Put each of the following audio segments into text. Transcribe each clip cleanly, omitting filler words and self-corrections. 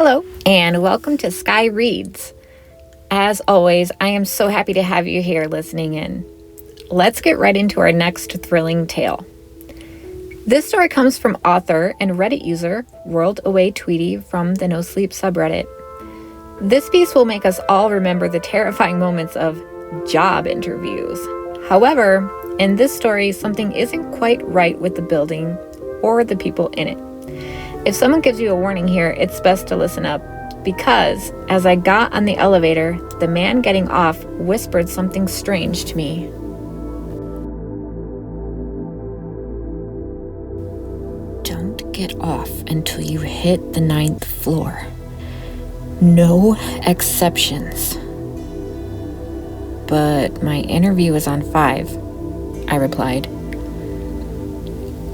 Hello, and welcome to Skye Reads. As always, I am so happy to have you here listening in. Let's get right into our next thrilling tale. This story comes from author and Reddit user World Away Tweety from the No Sleep subreddit. This piece will make us all remember the terrifying moments of job interviews. However, in this story, something isn't quite right with the building or the people in it. If someone gives you a warning here, it's best to listen up, because as I got on the elevator, the man getting off whispered something strange to me. Don't get off until you hit the 9th floor. No exceptions. But my interview is on 5, I replied.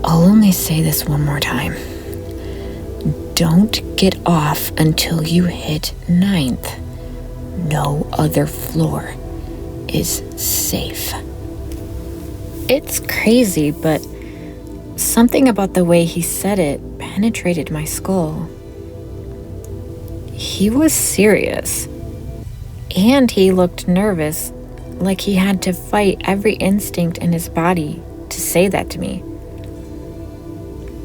I'll only say this one more time. Don't get off until you hit 9th. No other floor is safe. It's crazy, but something about the way he said it penetrated my skull. He was serious, and he looked nervous, like he had to fight every instinct in his body to say that to me.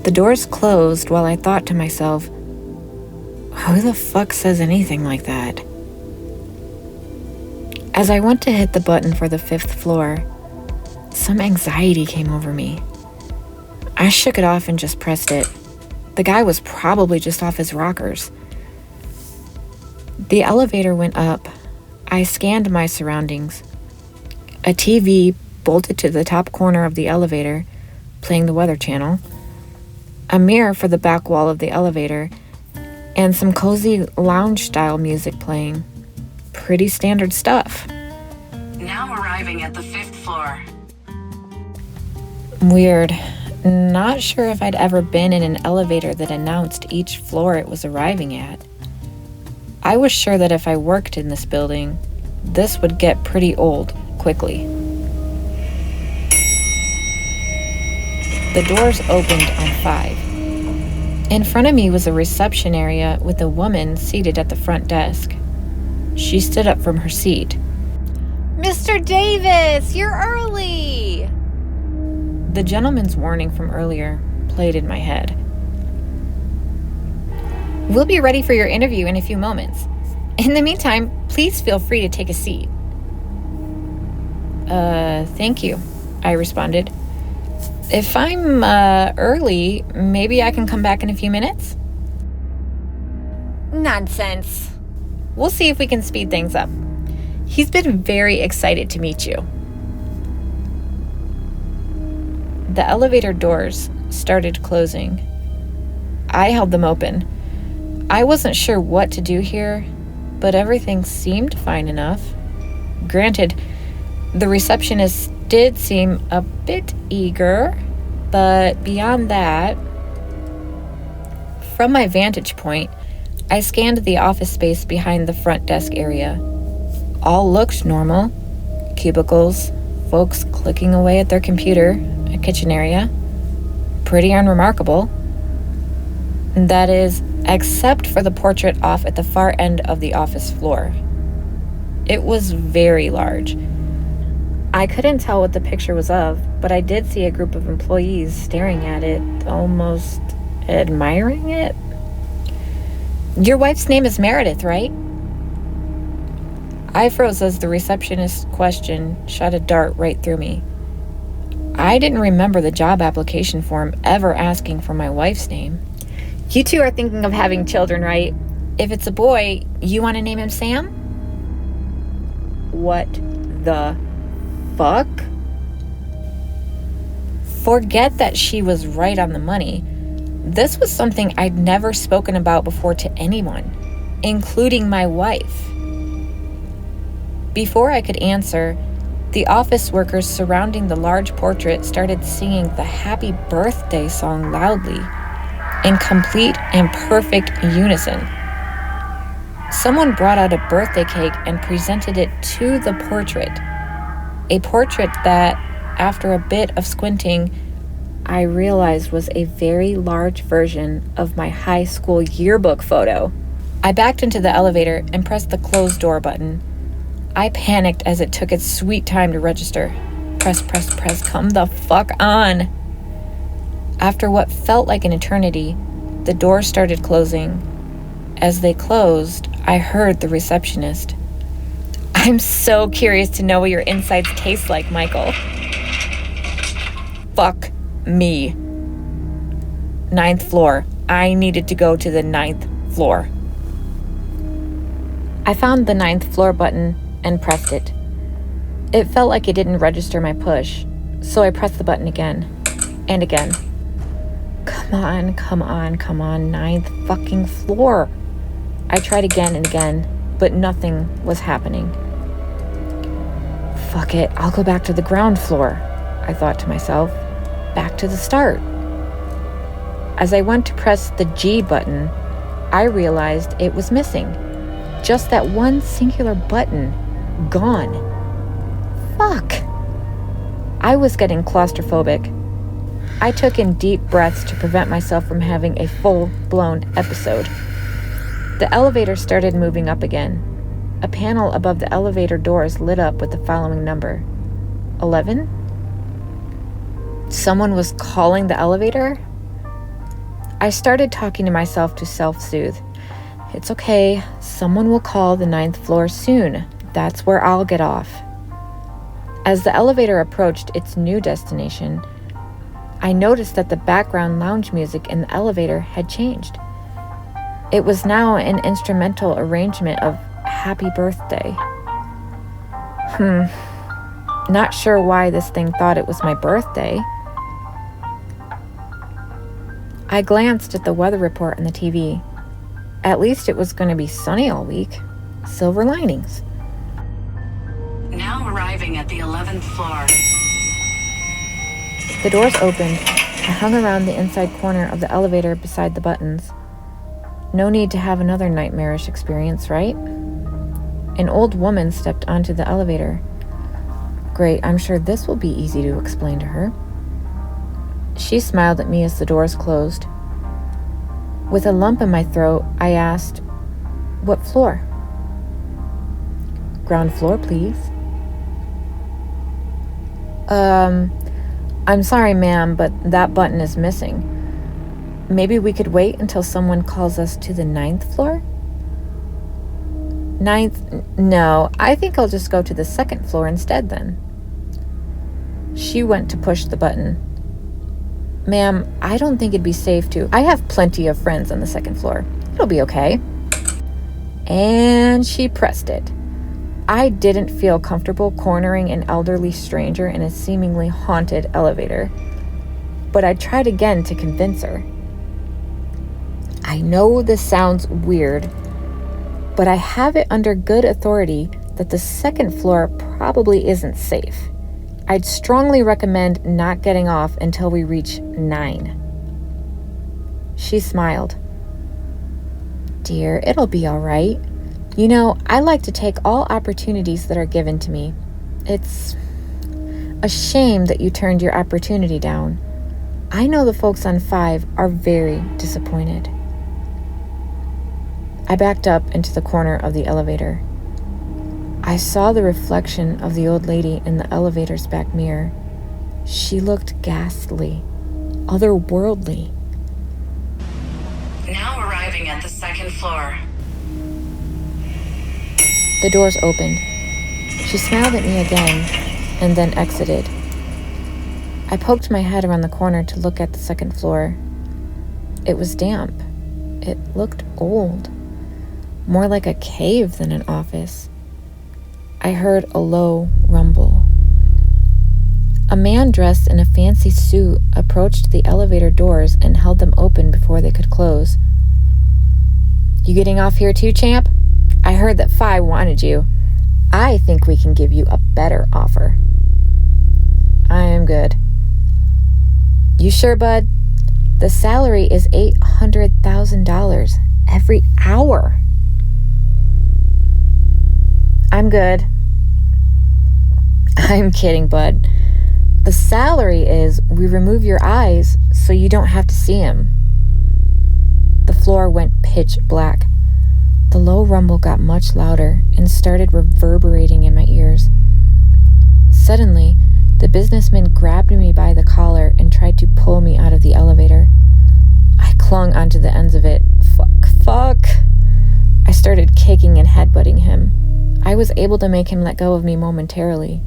The doors closed while I thought to myself, who the fuck says anything like that? As I went to hit the button for the 5th floor, some anxiety came over me. I shook it off and just pressed it. The guy was probably just off his rockers. The elevator went up. I scanned my surroundings. A TV bolted to the top corner of the elevator, playing the Weather Channel. A mirror for the back wall of the elevator, and some cozy lounge-style music playing. Pretty standard stuff. Now arriving at the 5th floor. Weird. Not sure if I'd ever been in an elevator that announced each floor it was arriving at. I was sure that if I worked in this building, this would get pretty old quickly. The doors opened on 5. In front of me was a reception area with a woman seated at the front desk. She stood up from her seat. Mr. Davis, you're early! The gentleman's warning from earlier played in my head. We'll be ready for your interview in a few moments. In the meantime, please feel free to take a seat. Thank you, I responded. If I'm early, maybe I can come back in a few minutes? Nonsense. We'll see if we can speed things up. He's been very excited to meet you. The elevator doors started closing. I held them open. I wasn't sure what to do here, but everything seemed fine enough. Granted, the receptionist did seem a bit eager, but beyond that, from my vantage point, I scanned the office space behind the front desk area. All looked normal. Cubicles, folks clicking away at their computer, a kitchen area. Pretty unremarkable. That is, except for the portrait off at the far end of the office floor. It was very large. I couldn't tell what the picture was of, but I did see a group of employees staring at it, almost admiring it. Your wife's name is Meredith, right? I froze as the receptionist's question shot a dart right through me. I didn't remember the job application form ever asking for my wife's name. You two are thinking of having children, right? If it's a boy, you want to name him Sam? What the fuck? Forget that she was right on the money. This was something I'd never spoken about before to anyone, including my wife. Before I could answer, the office workers surrounding the large portrait started singing the Happy Birthday song loudly, in complete and perfect unison. Someone brought out a birthday cake and presented it to the portrait. A portrait that, after a bit of squinting, I realized was a very large version of my high school yearbook photo. I backed into the elevator and pressed the closed door button. I panicked as it took its sweet time to register. Press, press, press, come the fuck on. After what felt like an eternity, the doors started closing. As they closed, I heard the receptionist. I'm so curious to know what your insides taste like, Michael. Fuck me. 9th floor. I needed to go to the 9th floor. I found the 9th floor button and pressed it. It felt like it didn't register my push, so I pressed the button again and again. Come on, come on, come on, 9th fucking floor. I tried again and again, but nothing was happening. Fuck it, I'll go back to the ground floor, I thought to myself. Back to the start. As I went to press the G button, I realized it was missing. Just that one singular button, gone. Fuck. I was getting claustrophobic. I took in deep breaths to prevent myself from having a full-blown episode. The elevator started moving up again. A panel above the elevator doors lit up with the following number. 11? Someone was calling the elevator? I started talking to myself to self-soothe. It's okay. Someone will call the 9th floor soon. That's where I'll get off. As the elevator approached its new destination, I noticed that the background lounge music in the elevator had changed. It was now an instrumental arrangement of Happy Birthday. Not sure why this thing thought it was my birthday. I glanced at the weather report on the TV. At least it was going to be sunny all week. Silver linings. Now arriving at the 11th floor. The doors opened. I hung around the inside corner of the elevator beside the buttons. No need to have another nightmarish experience, right? An old woman stepped onto the elevator. Great, I'm sure this will be easy to explain to her. She smiled at me as the doors closed. With a lump in my throat, I asked, "What floor?" "Ground floor, please." I'm sorry, ma'am, but that button is missing. Maybe we could wait until someone calls us to the 9th floor?" "9th? No, I think I'll just go to the 2nd floor instead then." She went to push the button. "Ma'am, I don't think it'd be safe to. I have plenty of friends on the 2nd floor. It'll be okay." And she pressed it. I didn't feel comfortable cornering an elderly stranger in a seemingly haunted elevator, but I tried again to convince her. I know this sounds weird, but I have it under good authority that the 2nd floor probably isn't safe. I'd strongly recommend not getting off until we reach 9. She smiled. "Dear, it'll be all right. You know, I like to take all opportunities that are given to me. It's a shame that you turned your opportunity down. I know the folks on 5 are very disappointed." I backed up into the corner of the elevator. I saw the reflection of the old lady in the elevator's back mirror. She looked ghastly, otherworldly. Now arriving at the 2nd floor. The doors opened. She smiled at me again and then exited. I poked my head around the corner to look at the 2nd floor. It was damp. It looked old, more like a cave than an office. I heard a low rumble. A man dressed in a fancy suit approached the elevator doors and held them open before they could close. "You getting off here too, champ? I heard that Phi wanted you. I think we can give you a better offer." "I am good." "You sure, bud? The salary is $800,000 every hour." "I'm good." "I'm kidding, bud. The salary is we remove your eyes so you don't have to see him." The floor went pitch black. rumble got much louder and started reverberating in my ears. Suddenly, the businessman grabbed me by the collar and tried to pull me out of the elevator. I clung onto the ends of it. Fuck. I started kicking and headbutting him. I was able to make him let go of me momentarily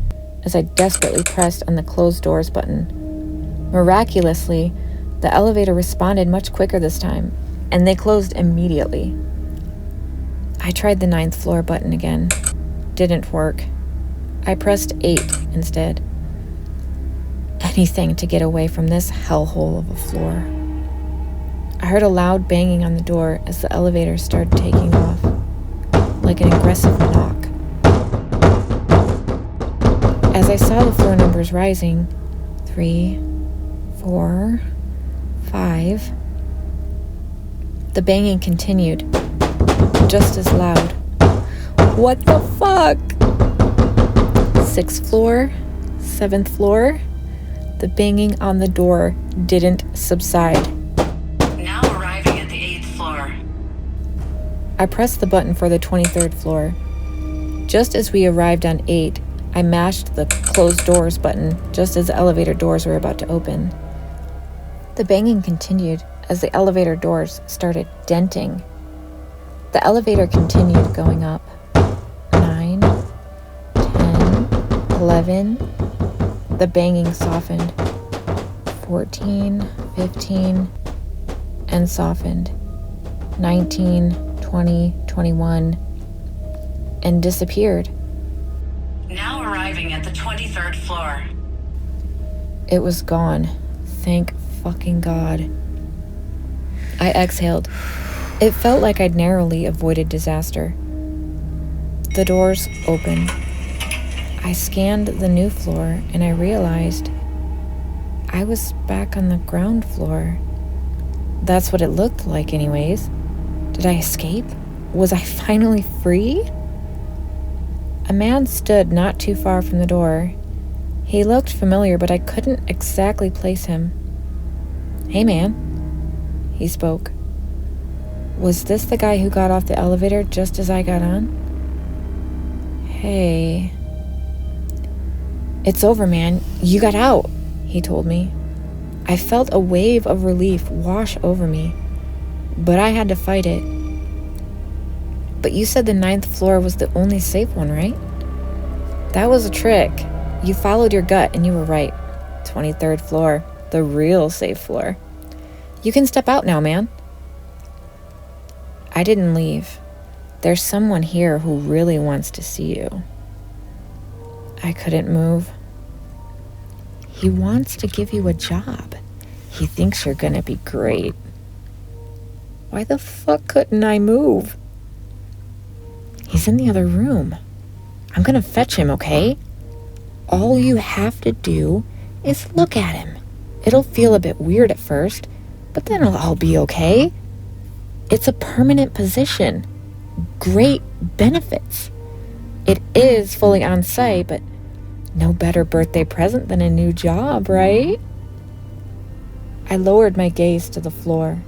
as I desperately pressed on the closed doors button. Miraculously, the elevator responded much quicker this time, and they closed immediately. I tried the 9th floor button again. Didn't work. I pressed 8 instead. Anything to get away from this hellhole of a floor. I heard a loud banging on the door as the elevator started taking off, like an aggressive knock. As I saw the floor numbers rising, 3, 4, 5, the banging continued, just as loud. What the fuck? 6th floor, 7th floor, the banging on the door didn't subside. Now arriving at the 8th floor. I pressed the button for the 23rd floor. Just as we arrived on 8, I mashed the closed doors button just as the elevator doors were about to open. The banging continued as the elevator doors started denting. The elevator continued going up. 9, 10, 11. The banging softened. 14, 15, and softened. 19, 20, 21, and disappeared. Now arriving at the 23rd floor. It was gone. Thank fucking God. I exhaled. It felt like I'd narrowly avoided disaster. The doors opened. I scanned the new floor and I realized I was back on the ground floor. That's what it looked like anyways. Did I escape? Was I finally free? A man stood not too far from the door. He looked familiar, but I couldn't exactly place him. "Hey, man," he spoke. Was this the guy who got off the elevator just as I got on? "Hey." "It's over, man. You got out," he told me. I felt a wave of relief wash over me, but I had to fight it. "But you said the 9th floor was the only safe one, right?" "That was a trick. You followed your gut and you were right. 23rd floor, the real safe floor. You can step out now, man." I didn't leave. There's someone here who really wants to see you. I couldn't move. He wants to give you a job. He thinks you're gonna be great. Why the fuck couldn't I move? He's in the other room. I'm gonna fetch him, okay? All you have to do is look at him. It'll feel a bit weird at first, but then it'll all be okay. It's a permanent position. Great benefits. It is fully on site, but no better birthday present than a new job, right? I lowered my gaze to the floor.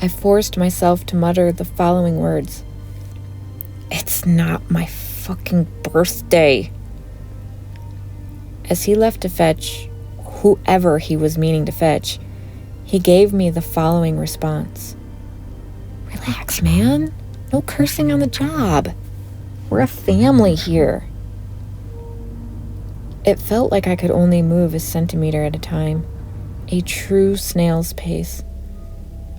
I forced myself to mutter the following words. "It's not my fucking birthday." As he left to fetch whoever he was meaning to fetch, he gave me the following response. "Relax, man. No cursing on the job. We're a family here." It felt like I could only move a centimeter at a time, a true snail's pace.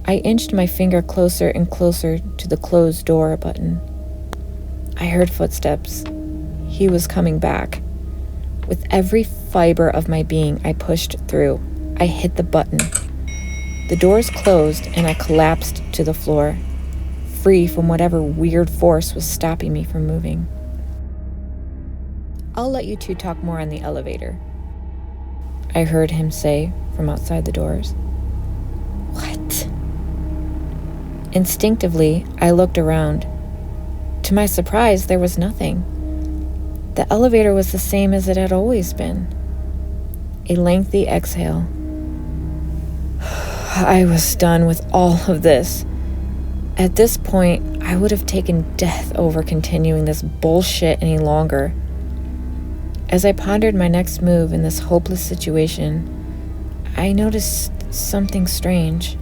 I inched my finger closer and closer to the closed door button. I heard footsteps. He was coming back. With every fiber of my being, I pushed through. I hit the button. The doors closed and I collapsed to the floor, free from whatever weird force was stopping me from moving. "I'll let you two talk more on the elevator," I heard him say from outside the doors. What? Instinctively, I looked around. To my surprise, there was nothing. The elevator was the same as it had always been. A lengthy exhale. I was done with all of this. At this point, I would have taken death over continuing this bullshit any longer. As I pondered my next move in this hopeless situation, I noticed something strange.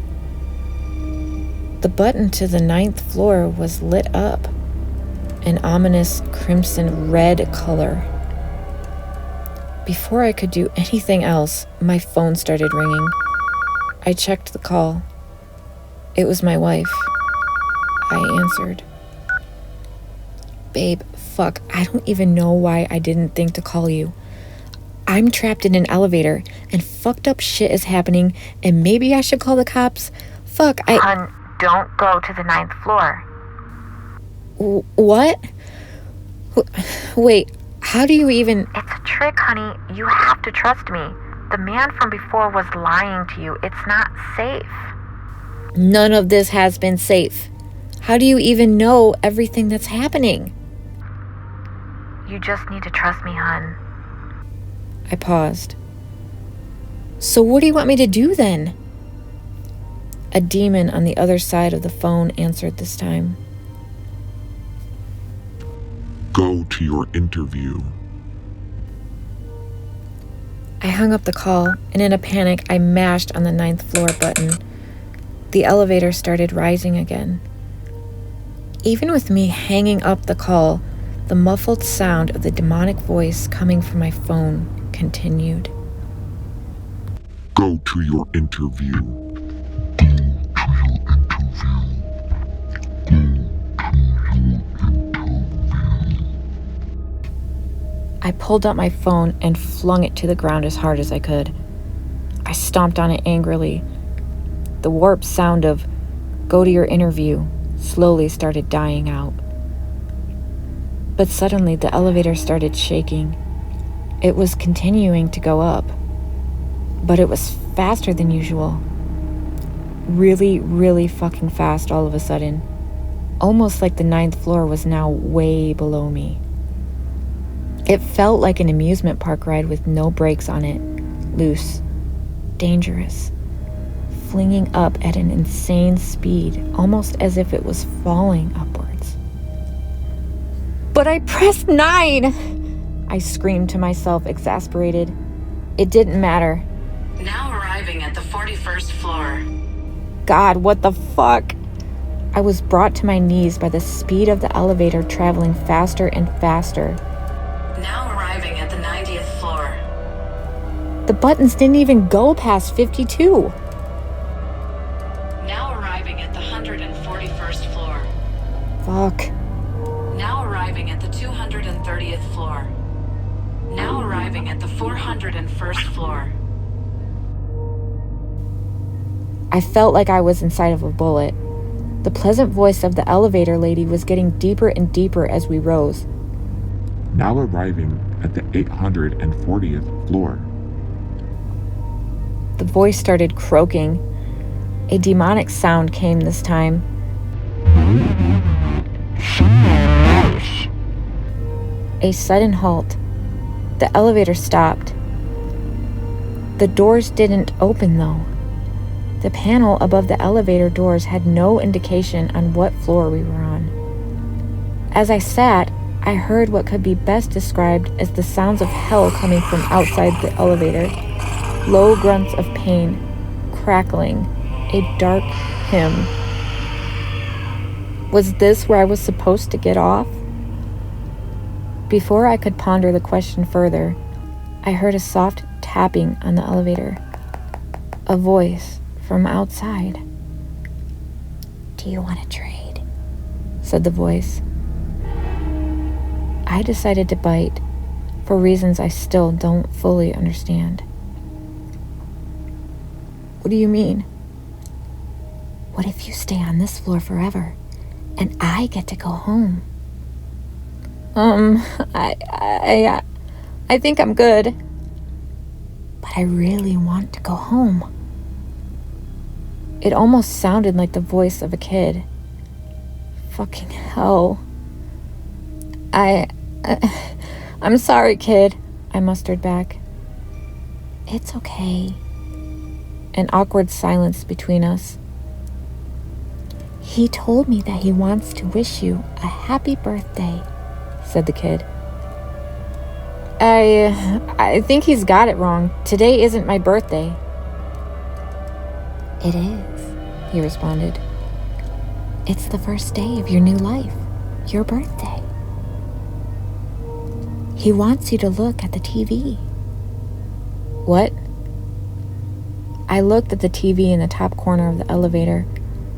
The button to the 9th floor was lit up, an ominous crimson red color. Before I could do anything else, my phone started ringing. I checked the call. It was my wife. I answered. Babe, fuck, I don't even know why I didn't think to call you. I'm trapped in an elevator, and fucked up shit is happening, and maybe I should call the cops. Fuck, Hun, don't go to the 9th floor. What? Wait, how do you even... It's a trick, honey. You have to trust me. The man from before was lying to you. It's not safe. None of this has been safe. How do you even know everything that's happening? You just need to trust me, hun. I paused. So what do you want me to do then? A demon on the other side of the phone answered this time. Go to your interview. I hung up the call, and in a panic, I mashed on the 9th floor button. The elevator started rising again. Even with me hanging up the call, the muffled sound of the demonic voice coming from my phone continued. Go to your interview. I pulled up my phone and flung it to the ground as hard as I could. I stomped on it angrily. The warped sound of "go to your interview" slowly started dying out. But suddenly the elevator started shaking. It was continuing to go up, but it was faster than usual. Really, really fucking fast all of a sudden. Almost like the 9th floor was now way below me. It felt like an amusement park ride with no brakes on it. Loose. Dangerous. Flinging up at an insane speed, almost as if it was falling upwards. But I pressed 9! I screamed to myself, exasperated. It didn't matter. Now arriving at the 41st floor. God, what the fuck? I was brought to my knees by the speed of the elevator traveling faster and faster. Now arriving at the 90th floor. The buttons didn't even go past 52. Now arriving at the 141st floor. Fuck. Now arriving at the 230th floor. Now arriving at the 401st floor. I felt like I was inside of a bullet. The pleasant voice of the elevator lady was getting deeper and deeper as we rose. Now arriving at the 840th floor. The voice started croaking. A demonic sound came this time. A sudden halt. The elevator stopped. The doors didn't open though. The panel above the elevator doors had no indication on what floor we were on. As I sat, I heard what could be best described as the sounds of hell coming from outside the elevator. Low grunts of pain, crackling, a dark hymn. Was this where I was supposed to get off? Before I could ponder the question further, I heard a soft tapping on the elevator. A voice from outside. "Do you want to trade?" said the voice. I decided to bite, for reasons I still don't fully understand. What do you mean? What if you stay on this floor forever, and I get to go home? I think I'm good. But I really want to go home. It almost sounded like the voice of a kid. Fucking hell. I'm sorry, kid, I mustered back. It's okay. An awkward silence between us. He told me that he wants to wish you a happy birthday, said the kid. I think he's got it wrong. Today isn't my birthday. It is, he responded. It's the first day of your new life, your birthday. He wants you to look at the TV. What? I looked at the TV in the top corner of the elevator,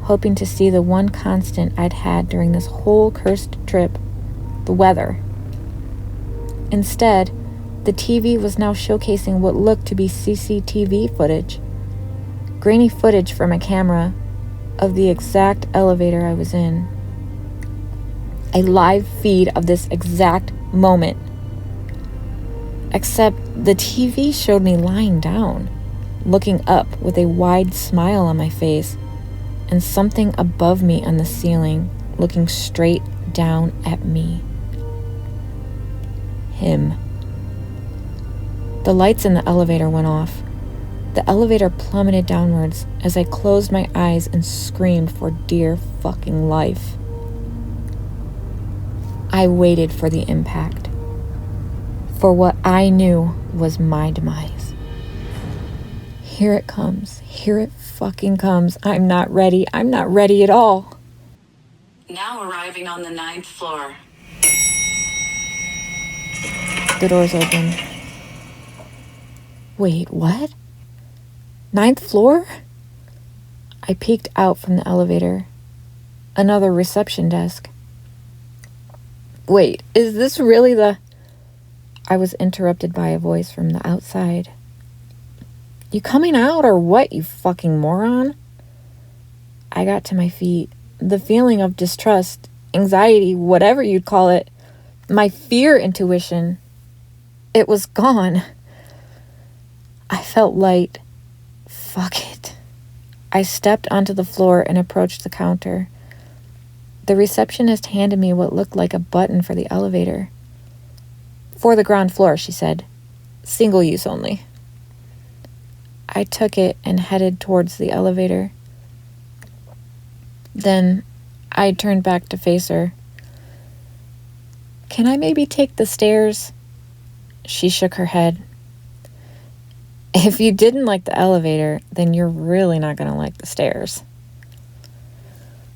hoping to see the one constant I'd had during this whole cursed trip, the weather. Instead, the TV was now showcasing what looked to be CCTV footage, grainy footage from a camera of the exact elevator I was in. A live feed of this exact moment. Except the TV showed me lying down, looking up with a wide smile on my face, and something above me on the ceiling, looking straight down at me. Him. The lights in the elevator went off. The elevator plummeted downwards as I closed my eyes and screamed for dear fucking life. I waited for the impact, for what I knew was my demise. Here it comes. Here it fucking comes. I'm not ready. I'm not ready at all. Now arriving on the 9th floor. The doors opened. Wait, what? 9th floor? I peeked out from the elevator. Another reception desk. Wait, is this really the... I was interrupted by a voice from the outside. You coming out or what, you fucking moron? I got to my feet. The feeling of distrust, anxiety, whatever you'd call it, my fear intuition, it was gone. I felt light. Fuck it. I stepped onto the floor and approached the counter. The receptionist handed me what looked like a button for the elevator. For the ground floor, she said. Single use only. I took it and headed towards the elevator. Then I turned back to face her. Can I maybe take the stairs? She shook her head. If you didn't like the elevator, then you're really not going to like the stairs.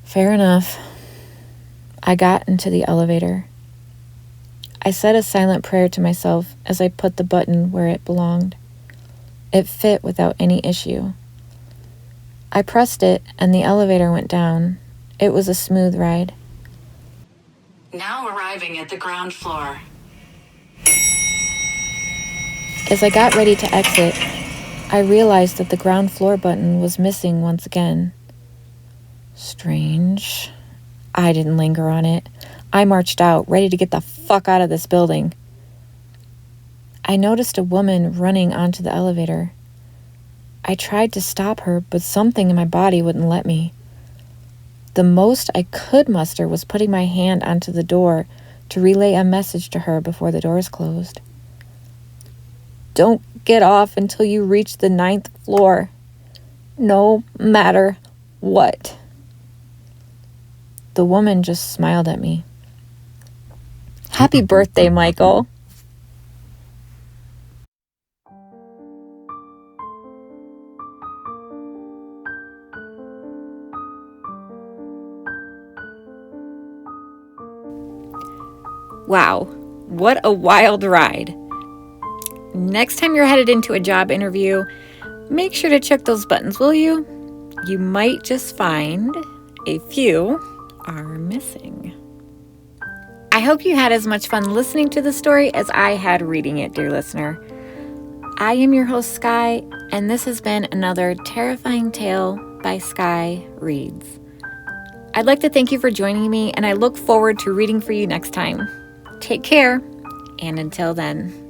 Fair enough. I got into the elevator. I said a silent prayer to myself as I put the button where it belonged. It fit without any issue. I pressed it and the elevator went down. It was a smooth ride. Now arriving at the ground floor. As I got ready to exit, I realized that the ground floor button was missing once again. Strange. I didn't linger on it. I marched out, ready to get the fuck out of this building. I noticed a woman running onto the elevator. I tried to stop her, but something in my body wouldn't let me. The most I could muster was putting my hand onto the door to relay a message to her before the doors closed. Don't get off until you reach the 9th floor. No matter what. The woman just smiled at me. Happy birthday, Michael. Wow, what a wild ride. Next time you're headed into a job interview, make sure to check those buttons, will you? You might just find a few are missing. I hope you had as much fun listening to the story as I had reading it, dear listener. I am your host, Skye, and this has been another terrifying tale by Skye Reads. I'd like to thank you for joining me, and I look forward to reading for you next time. Take care, and until then.